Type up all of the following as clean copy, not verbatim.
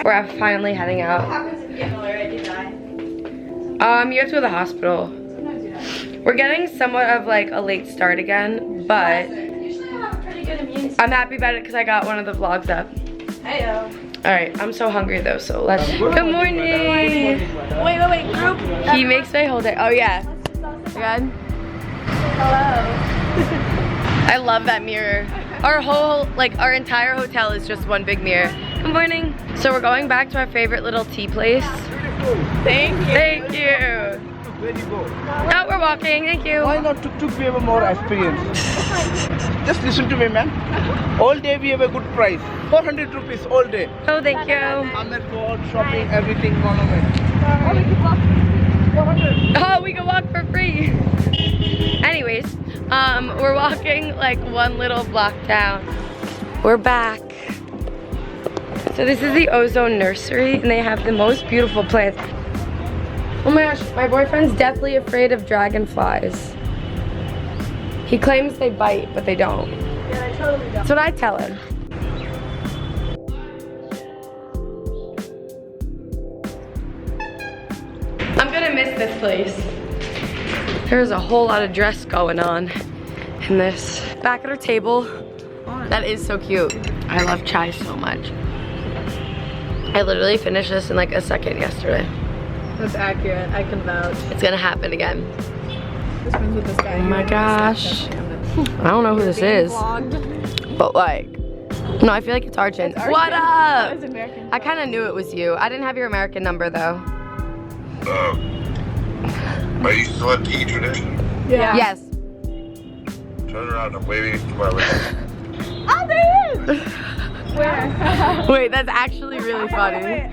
We're finally heading out. What happens if you get malaria? You die. You have to go to the hospital. We're getting somewhat of like a late start again, but Usually I have a pretty good immune system. I'm happy about it because I got one of the vlogs up. Heyo. Alright, I'm so hungry though, so let's. Good morning! Wait, group. He makes my whole day. Oh, yeah. Good? Hello. I love that mirror. Our entire hotel is just one big mirror. Good morning. So we're going back to our favorite little tea place. Thank you. Thank you. Where you go? Oh, we're walking. Thank you. Why not tuk-tuk? We have a more experience. Just listen to me, ma'am. All day we have a good price. 400 rupees all day. Oh, thank you. Ahmed for shopping, everything, monument. Oh, we can walk for free. Anyways, we're walking like one little block down. We're back. So this is the Ozone Nursery, and they have the most beautiful plants. Oh my gosh, my boyfriend's deathly afraid of dragonflies. He claims they bite, but they don't. Yeah, I totally don't. That's what I tell him. I'm gonna miss this place. There's a whole lot of dress going on in this. Back at our table. That is so cute. I love chai so much. I literally finished this in like a second yesterday. That's accurate. I can vouch. It's gonna happen again. This one's with this guy. Oh my gosh. I don't know who this is. But like, no, I feel like it's Arjun. What up? It's American. I kind of knew it was you. I didn't have your American number though. Are you still at PE tradition? Yeah. Yes. Turn around, I'm waving to my right. Oh, there it is! Where? Wait, that's actually really funny. Wait,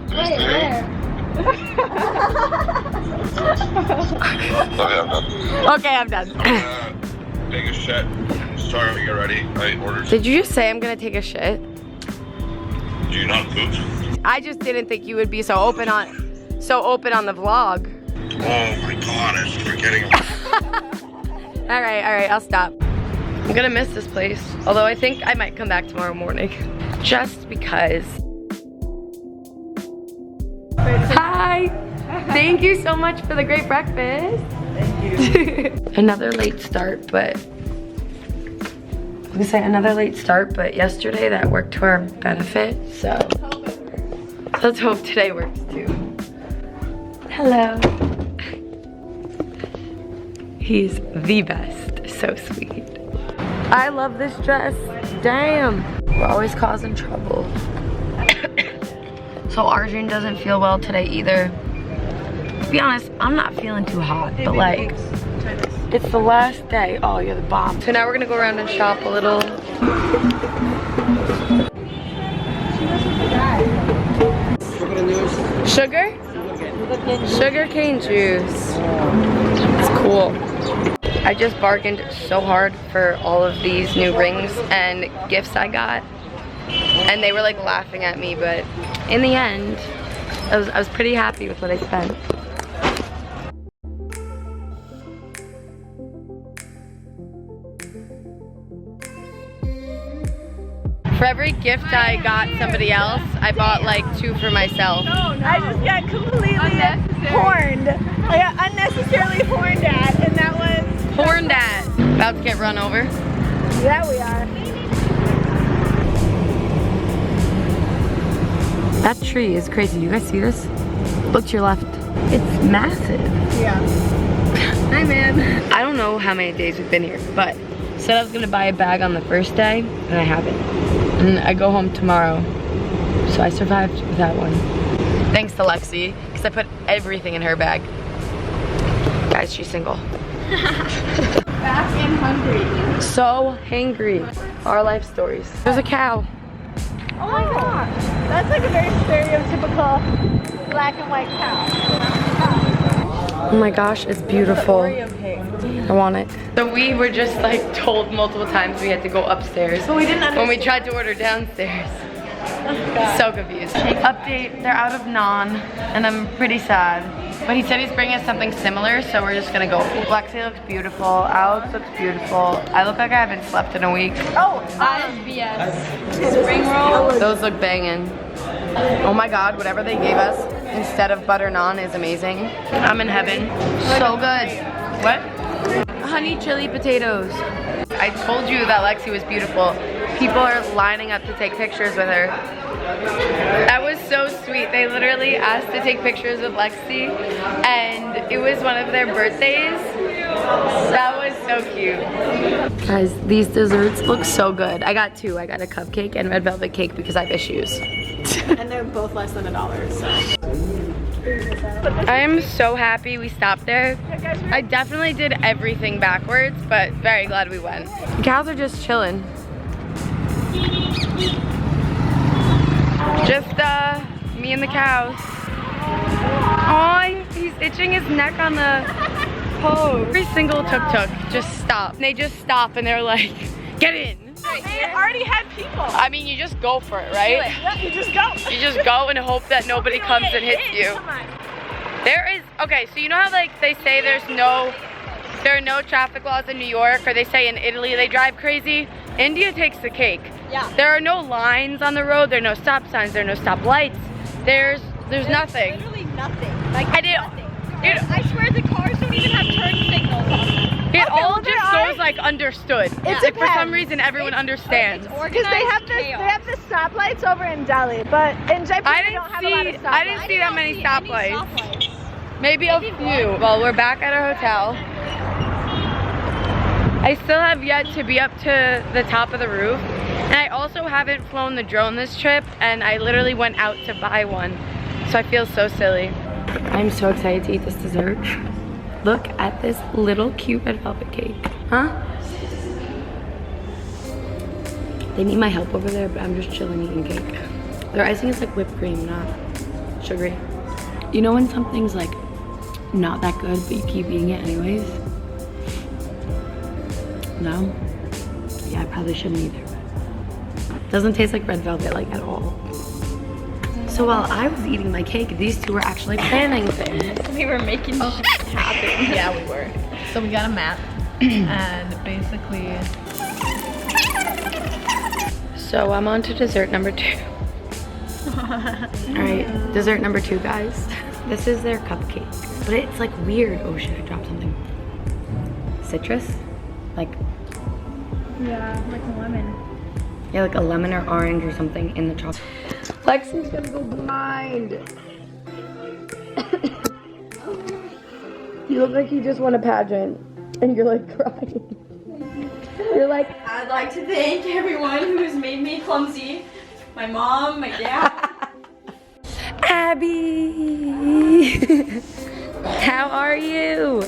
where? Okay, I'm done. Okay, I'm done. Take a shit. Sorry, get ready. I ordered. Did you just say I'm gonna take a shit? Do you not poop? I just didn't think you would be so open on the vlog. Oh my god, I was forgetting. All right, I'll stop. I'm gonna miss this place. Although I think I might come back tomorrow morning. Just because. Hi! Thank you so much for the great breakfast. Thank you. Another late start, but another late start, but yesterday that worked to our benefit, so let's hope today works too. Hello. He's the best, so sweet. I love this dress, damn. We're always causing trouble. So Arjun doesn't feel well today either. To be honest, I'm not feeling too hot, but like, it's the last day. Oh, you're the bomb. So now we're gonna go around and shop a little. Sugar? Sugar cane juice. It's cool. I just bargained so hard for all of these new rings and gifts I got. And they were like laughing at me, but in the end, I was pretty happy with what I spent. For every gift I got somebody else, I bought like 2 for myself. I just got completely horned. I got unnecessarily horned at, and that was... Horned at. About to get run over. Yeah, we are. That tree is crazy. You guys see this? Look to your left. It's massive. Yeah. Hi, man. I don't know how many days we've been here, but said I was gonna buy a bag on the first day, and I haven't. And I go home tomorrow. So I survived with that one. Thanks to Lexi, because I put everything in her bag. Guys, she's single. Back and hungry. So hangry. Our life stories. There's a cow. Oh my gosh. That's like a very stereotypical black and white cow. Oh my gosh, it's beautiful. Oreo cake. I want it. So we were just like told multiple times we had to go upstairs. But we didn't understand. When we tried to order downstairs. So confused. Update, they're out of naan, and I'm pretty sad. But he said he's bringing us something similar, so we're just gonna go. Lexi looks beautiful, Alex looks beautiful. I look like I haven't slept in a week. Oh, BS. Spring roll. Those look banging. Oh my god, whatever they gave us instead of butter naan is amazing. I'm in heaven. So good. What? Honey chili potatoes. I told you that Lexi was beautiful. People are lining up to take pictures with her. That was so sweet. They literally asked to take pictures with Lexi, and it was one of their birthdays. That was so cute. Guys, these desserts look so good. I got two. I got a cupcake and red velvet cake because I have issues. And they're both less than $1, so. I am so happy we stopped there. I definitely did everything backwards, but very glad we went. The cows are just chilling. Just me and the cows. Oh, he's itching his neck on the pole. Every single tuk-tuk just stopped. They just stop and they're like, get in. They already had people. I mean, you just go for it, right? Yeah, you just go. You just go and hope that nobody comes and hits you. Come on. There is, okay, so you know how like they say there are no traffic laws in New York, or they say in Italy they drive crazy? India takes the cake. Yeah. There are no lines on the road, there are no stop signs, there are no stop lights. There's nothing. Literally nothing. Like I did. I swear the cars don't even have turn signals on them. It all just goes like understood. It Like for some depends. reason everyone understands. Because they have the stoplights over in Delhi, but in Jaipur I they don't have a lot of didn't stoplights. see that many stoplights. Maybe a few. Well, we're back at our hotel. I still have yet to be up to the top of the roof. And I also haven't flown the drone this trip, and I literally went out to buy one. So I feel so silly. I'm so excited to eat this dessert. Look at this little cute red velvet cake. Huh? They need my help over there, but I'm just chilling eating cake. Their icing is like whipped cream, not sugary. You know when something's like not that good, but you keep eating it anyways? No? Yeah, I probably shouldn't either. It doesn't taste like red velvet like at all. So while I was eating my cake, these two were actually planning things. We were making shit happen. Yeah, we were. So we got a map, and basically. So I'm on to dessert number 2. Alright, dessert number 2, guys. This is their cupcake, but it's like weird. Oh shit, I dropped something. Citrus? Like, Yeah, like a lemon. yeah, like a lemon or orange or something in the chocolate. Lexi's gonna go blind. You look like you just won a pageant and you're like crying. You're like, I'd like to thank everyone who has made me clumsy. My mom, my dad. Abby! How are you?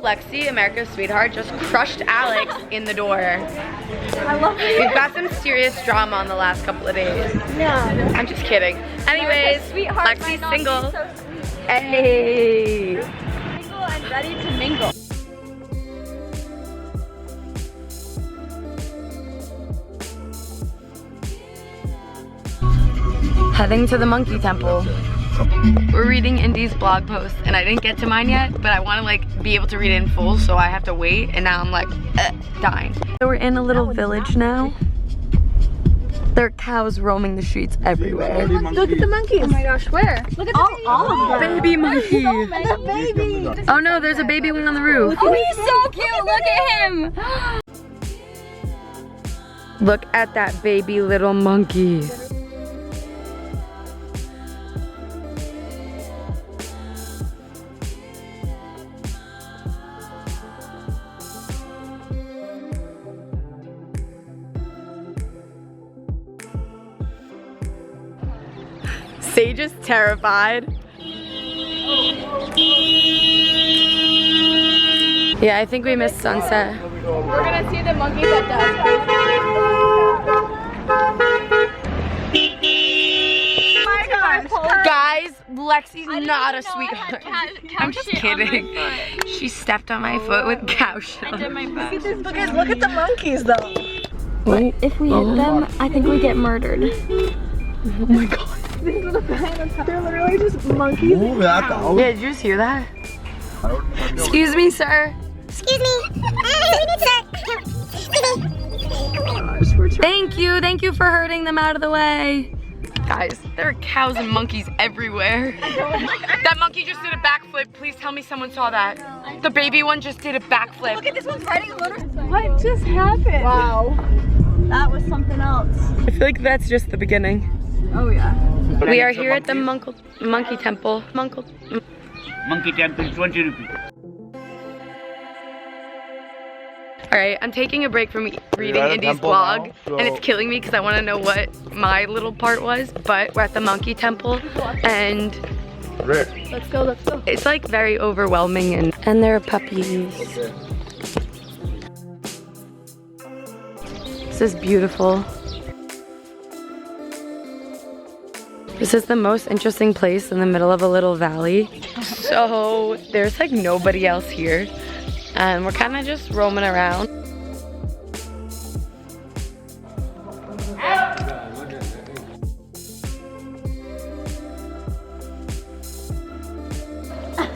Lexi, America's sweetheart, just crushed Alex in the door. I love it. We've got some serious drama on the last couple of days. Yeah. I'm just kidding. Anyways, Sweetheart, Lexi's might not single. be so sweet. Hey! Single and ready to mingle. Heading to the monkey temple. We're reading Indy's blog post, and I didn't get to mine yet, but I want to like be able to read it in full, so I have to wait, and now I'm like dying. So we're in a little village now. There are cows roaming the streets everywhere. Look at the monkeys. Oh my gosh, where? Look at all of them. Baby monkey. The baby. Oh no, there's a baby one on the roof. Oh, he's so cute. Look at him. Look at that baby little monkey. Sage is terrified. Yeah, I think we missed sunset. We're gonna see the monkeys at dusk. My gosh. Guys, Lexi's not a sweetheart. I'm just kidding. She stepped on my foot with cow shit. Look at the monkeys though. If we hit them, I think we get murdered. Oh my god. They're literally just monkeys. Yeah, did you just hear that? Excuse me, sir. Excuse me. Thank you for herding them out of the way. Guys, there are cows and monkeys everywhere. That monkey just did a backflip. Please tell me someone saw that. The baby one just did a backflip. Look at this one's riding a motorcycle. What just happened? Wow. That was something else. I feel like that's just the beginning. Oh yeah. We are here at the monkey temple. Monkey temple, 20 rupees. Alright, I'm taking a break from reading Indy's blog, and it's killing me because I want to know what my little part was, but we're at the monkey temple, and Let's go, let's go. it's like very overwhelming, and there are puppies. This is beautiful. This is the most interesting place in the middle of a little valley. So there's like nobody else here. And we're kind of just roaming around.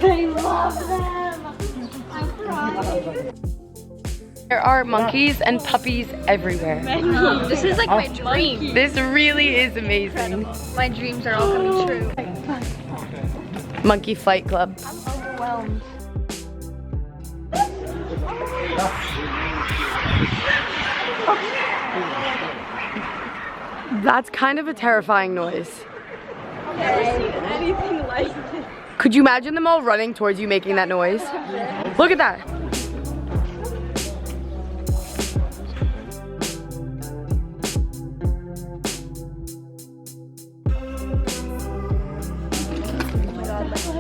I love them. I'm crying. There are monkeys and puppies everywhere. This is like my dream. This really is amazing. My dreams are all coming true. Monkey Fight Club. I'm overwhelmed. That's kind of a terrifying noise. I've never seen anything like this. Could you imagine them all running towards you making that noise? Look at that.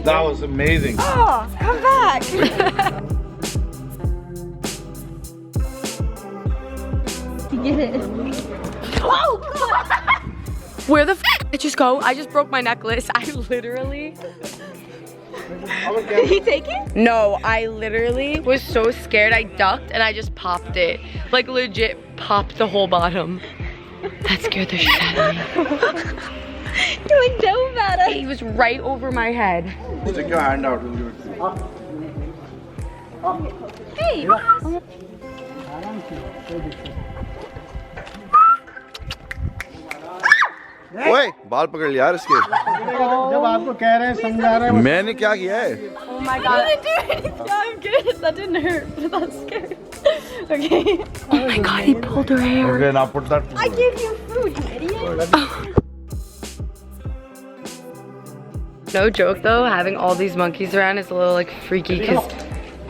That was amazing. Oh, come back. Get it. Oh! Where the f I just go? I just broke my necklace. I literally... Did he take it? No, I literally was so scared. I ducked and I just popped it. Like legit popped the whole bottom. That scared the shit out of me. You like dove at us. He was right over my head. Stick your hand out. Hey. ओए बाल पकड़ लिया यार इसके जब आपको कह रहे हैं समझा रहे हैं मैंने क्या किया है Oh my god. Yeah, I'm good. That didn't hurt, but that's scary. Okay. Oh my god, he pulled her hair. Okay, now put that. I gave you food, you idiot. No joke though, having all these monkeys around is a little like freaky because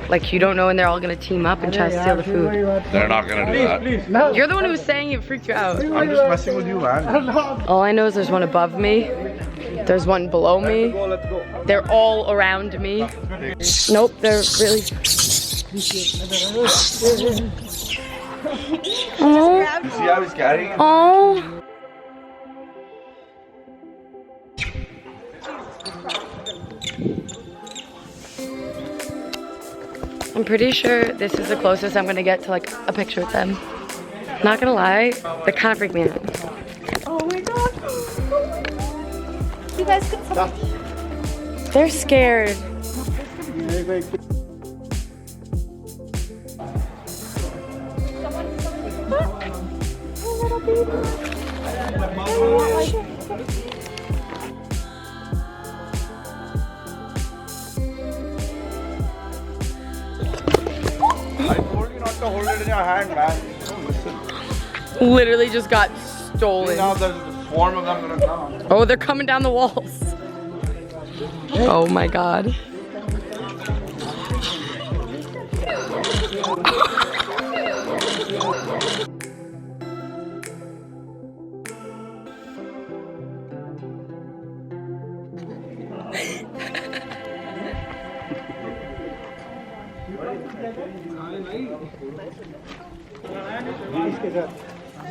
like you don't know when they're all gonna team up and try to steal the food. They're not gonna do that. You're the one who was saying it freaked you out. I'm just messing with you, man. All I know is there's one above me. There's one below me. Let's go. They're all around me. Nope, they're really... Oh. See how he's carrying it? Oh. I'm pretty sure this is the closest I'm gonna get to like a picture with them. Not gonna lie, they kind of freak me out. Oh my god. You guys could stop. They're scared. I told you not to hold it in your hand, man. Don't listen. Literally just got See, stolen. now there's a swarm of them gonna come. Oh, they're coming down the walls. Oh my god.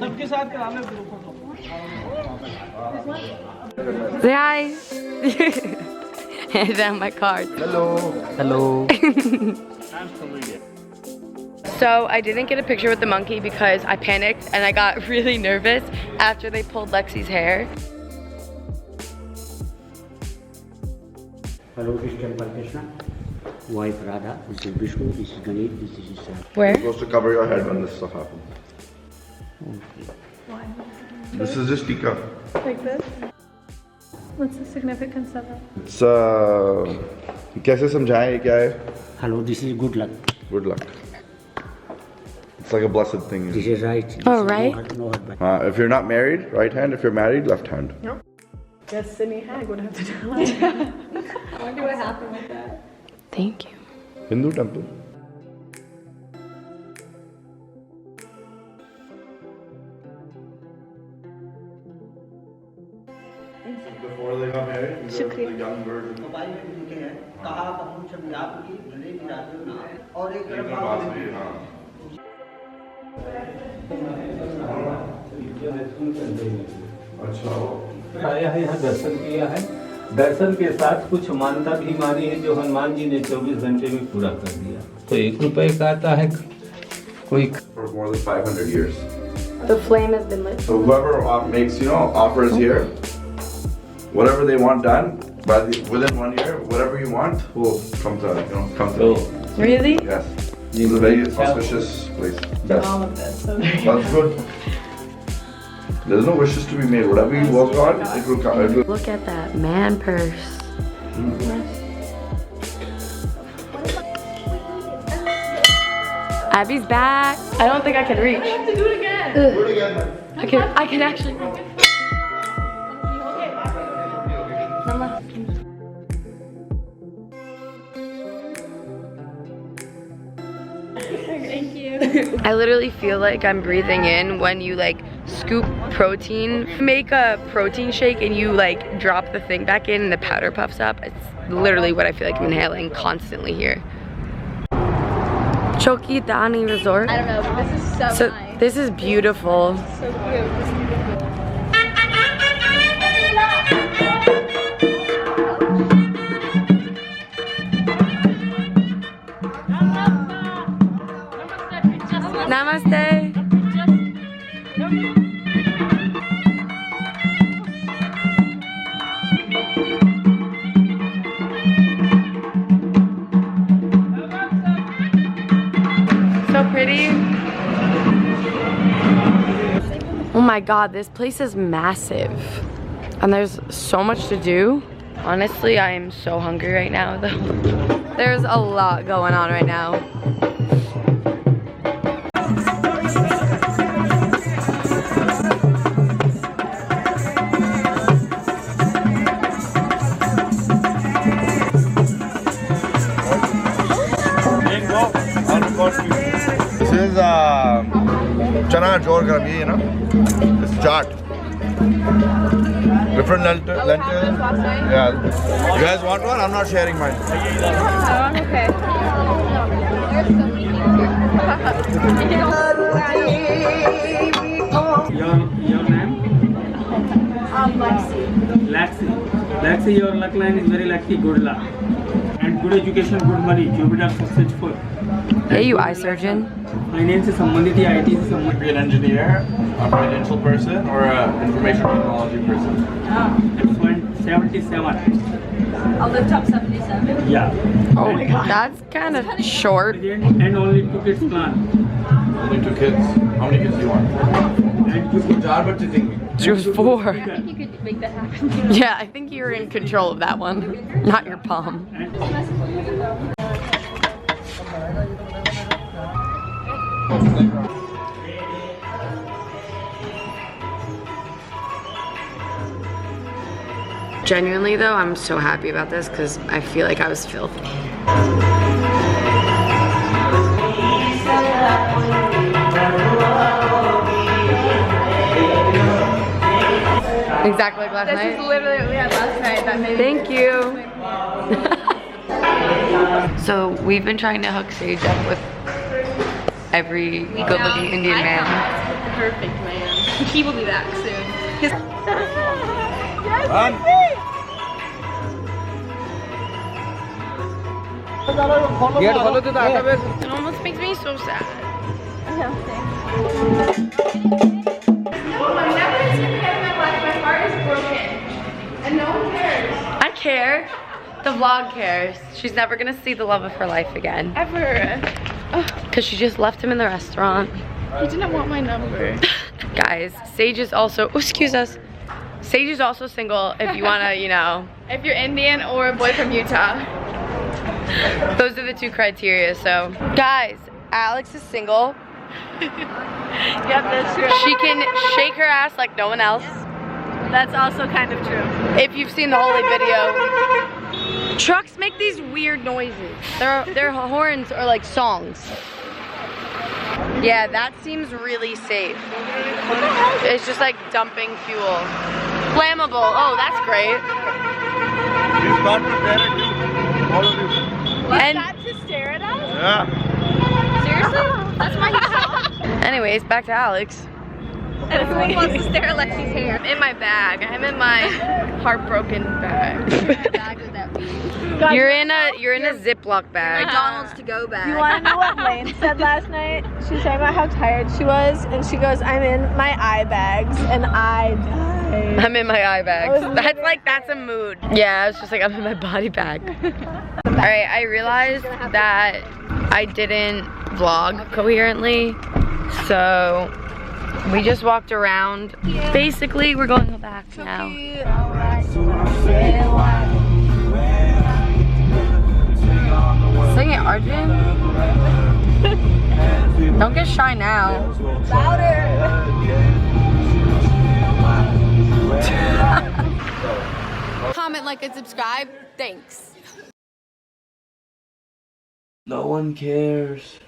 सबके साथ करा ले group photo. Say hi. Hand down my card. Hello. So I didn't get a picture with the monkey because I panicked and I got really nervous after they pulled Lexi's hair. Hello, this is Temple Krishna. Wife Radha, this is Vishnu, this is Ganesh, this is Where? You're supposed to cover your head when this stuff happens. okay. This is just Tika. Like this? What's the significance of it? It's कैसे समझाएं क्या है? Hello, this is good luck. Good luck. It's like a blessed thing. This is right. This Oh, is right. No hurt, but If you're not married, right hand. If you're married, left hand. No. Guess Sydney Hag would have to do it. I wonder what happened with that. Thank you. Hindu temple. Before they got married, the young virgin. आया है यहाँ दर्शन किया है। दर्शन के साथ कुछ मानता भी मानी है जो हनुमान जी ने 24 घंटे में पूरा कर दिया। तो 1 रुपए का आता है कोई For more than 500 years. The flame has been lit. So whoever makes, offers here, whatever they want done, within 1 year, whatever you want will come to, come to me. Really? Yes. It's a very auspicious place. Yes. All of this. So That's good. There's no wishes to be made. Whatever you work on, it will come. Look at that man purse. Abby's back. I don't think I can reach. I have to do it again. Do it again. I can actually reach. Thank you. I literally feel like I'm breathing in when you scoop protein. Make a protein shake and you drop the thing back in and the powder puffs up. It's literally what I feel like I'm inhaling constantly here. Choki Dani Resort. I don't know, but this is so nice. This is beautiful. So cute. Namaste. So pretty. Oh my god, this place is massive. And there's so much to do. Honestly, I am so hungry right now though. There's a lot going on right now. This is chana jor garam, It's chaat. Different lentils. Yeah. You guys want one? I'm not sharing mine. I'm okay. your name? Lexi, your luck line is very lucky, good luck. And good education, good money, Jupiter successful. Hey, you eye surgeon. Finance से संबंधित या IT से संबंधित. Be an engineer, a financial person, or an information technology person. F1 77. I'll live top 77. Yeah. Oh my god. That's kind of short. And only 2 kids plan. Only 2 kids. How many kids do you want? And you could. She was 4. I think you could make that happen. Yeah, I think you're in control of that one. Not your palm. Genuinely though, I'm so happy about this because I feel like I was filthy. Exactly like last night. This is literally what we had last night. That made Thank you. So we've been trying to hook Sage up with every good-looking Indian man. the perfect man. He will be back soon. It almost makes me so sad. My heart is broken. And no one cares. I care. The vlog cares. She's never gonna see the love of her life again. Ever. Because she just left him in the restaurant. He didn't want my number. Guys, Sage is also, oh, excuse us. Sage is also single if you wanna, you know. If you're Indian or a boy from Utah. Those are the 2 criteria, so. Guys, Alex is single. Yep, that's true. She can shake her ass like no one else. That's also kind of true. If you've seen the Holy video. Trucks make these weird noises. Their horns are like songs. Yeah, that seems really safe. It's just like dumping fuel. Flammable. Oh, that's great. And To stare at us? Yeah. Seriously? That's why he's soft? anyways, back to Alex. Everyone wants to stare at Lexi's hair. I'm in my bag. I'm in my heartbroken bag. You're in a Ziploc bag. McDonald's to go bag. You want to know what Layne said last night? She was talking about how tired she was, and she goes, I'm in my eye bags, and I died. I'm in my eye bags. That was That's a mood. Yeah, I was just like, I'm in my body bag. Alright, I realized that I didn't vlog coherently, so we just walked around. Basically, we're going back now. Sing it, Arjun. Don't get shy now. Comment, like, and subscribe. Thanks. No one cares.